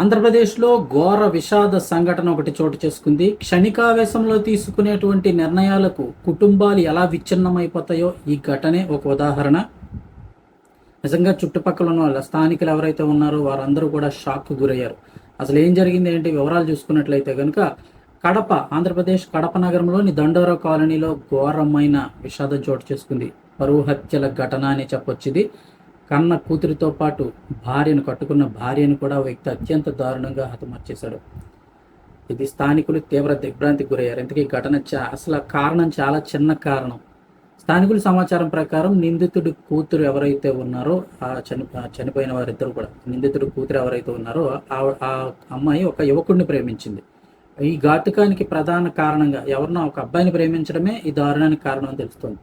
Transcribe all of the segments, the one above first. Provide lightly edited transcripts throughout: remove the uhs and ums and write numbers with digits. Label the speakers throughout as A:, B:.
A: ఆంధ్రప్రదేశ్లో ఘోర విషాద సంఘటన ఒకటి చోటు చేసుకుంది. క్షణికావేశంలో తీసుకునేటువంటి నిర్ణయాలకు కుటుంబాలు ఎలా విచ్ఛిన్నమైపోతాయో ఈ ఘటనే ఒక ఉదాహరణ. నిజంగా చుట్టుపక్కల ఉన్న వాళ్ళ స్థానికులు ఎవరైతే ఉన్నారో వారందరూ కూడా షాక్కు గురయ్యారు. అసలు ఏం జరిగింది ఏంటి వివరాలు చూసుకున్నట్లయితే కనుక కడప, ఆంధ్రప్రదేశ్ కడప నగరంలోని దండోరా కాలనీలో ఘోరమైన విషాదం చోటు చేసుకుంది. పరువు హత్యల ఘటన అని చెప్పొచ్చు ఇది. కన్న కూతురితో పాటు కట్టుకున్న భార్యను కూడా ఓ వ్యక్తి అత్యంత దారుణంగా హతమార్చేశాడు. ఇది స్థానికులు తీవ్ర దిగ్భ్రాంతికి గురయ్యారు. ఇంతకీ ఘటన అసలు కారణం చాలా చిన్న కారణం. స్థానికుల సమాచారం ప్రకారం నిందితుడి కూతురు ఎవరైతే ఉన్నారో చనిపోయిన వారిద్దరు కూడా నిందితుడి కూతురు ఎవరైతే ఉన్నారో ఆ అమ్మాయి ఒక యువకుడిని ప్రేమించింది. ఈ ఘాతుకానికి ప్రధాన కారణంగా ఎవరినో ఒక అబ్బాయిని ప్రేమించడమే ఈ దారుణానికి కారణం అని తెలుస్తుంది.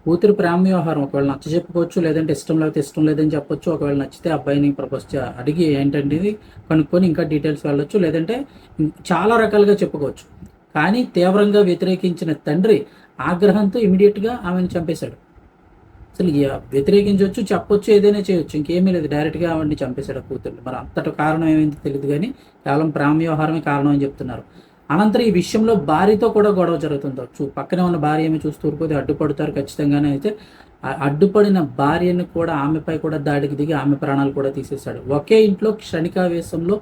A: కూతురు ప్రేమ వ్యవహారం ఒకవేళ నచ్చ చెప్పుకోవచ్చు, లేదంటే ఇష్టం లేకపోతే ఇష్టం లేదని చెప్పొచ్చు. ఒకవేళ నచ్చితే అబ్బాయిని ప్రపోజ్ అడిగి ఏంటంటే ఇది కనుక్కొని ఇంకా డీటెయిల్స్ వెళ్ళొచ్చు, లేదంటే చాలా రకాలుగా చెప్పుకోవచ్చు. కానీ తీవ్రంగా వ్యతిరేకించిన తండ్రి ఆగ్రహంతో ఇమీడియట్గా ఆమెను చంపేశాడు. అసలు వ్యతిరేకించవచ్చు, చెప్పొచ్చు, ఏదైనా చేయొచ్చు, ఇంకేమీ లేదు. డైరెక్ట్గా ఆవిడని చంపేశాడు కూతుర్ని. మరి అంతటి కారణం ఏమైంది తెలియదు, కానీ కేవలం ప్రేమ వ్యవహారమే కారణం అని చెప్తున్నారు. అనంతరం ఈ విషయంలో భార్యతో కూడా గొడవ జరుగుతుంది. పక్కనే ఉన్న భార్య ఏమి చూస్తూ ఊరుకోతే అడ్డుపడతారు ఖచ్చితంగానే. అయితే అడ్డుపడిన భార్యను కూడా ఆమెపై కూడా దాడికి దిగి ఆమె ప్రాణాలు కూడా తీసేశాడు. ఒకే ఇంట్లో క్షణికావేశంలో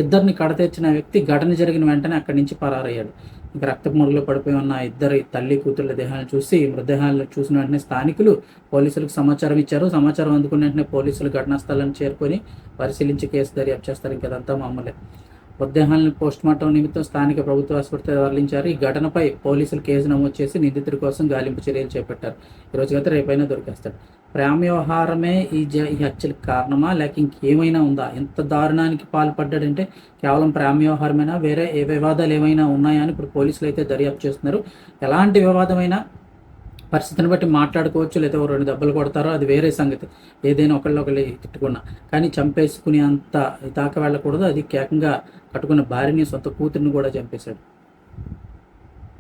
A: ఇద్దరిని కడతెచ్చిన వ్యక్తి ఘటన జరిగిన వెంటనే అక్కడి నుంచి పరారయ్యాడు. ఇంకా రక్తపు మరుగులో పడిపోయి ఉన్న ఇద్దరి తల్లి కూతుళ్ళ దేహాలను చూసి మృతదేహాలను చూసిన వెంటనే స్థానికులు పోలీసులకు సమాచారం ఇచ్చారు. సమాచారం అందుకున్న వెంటనే పోలీసులు ఘటనా స్థలాన్ని చేరుకొని పరిశీలించి కేసు దర్యాప్తు చేస్తారు. ఇంకదంతా మామూలే. మృతదేహాలను పోస్టుమార్టం నిమిత్తం స్థానిక ప్రభుత్వ ఆసుపత్రికి తరలించారు. ఈ ఘటనపై పోలీసులు కేసు నమోదు చేసి నిందితుడి కోసం గాలింపు చర్యలు చేపట్టారు. ఈరోజు అయితే రేపైనా దొరికేస్తాడు. ప్రేమ వ్యవహారమే ఈ హత్యలకు కారణమా, లేక ఇంకేమైనా ఉందా? ఎంత దారుణానికి పాల్పడ్డాడంటే కేవలం ప్రేమ వ్యవహారమైనా, వేరే ఏ వివాదాలు ఏమైనా ఉన్నాయా అని ఇప్పుడు పోలీసులు అయితే దర్యాప్తు చేస్తున్నారు. ఎలాంటి వివాదమైనా పరిస్థితిని బట్టి మాట్లాడుకోవచ్చు, లేదా ఓ 2 దెబ్బలు కొడతారో అది వేరే సంగతి. ఏదైనా ఒకళ్ళు తిట్టుకున్నా కానీ చంపేసుకునే అంత దాకా వెళ్ళకూడదు. అది ఏకంగా కట్టుకున్న భార్యని, సొంత కూతురిని కూడా చంపేశాడు.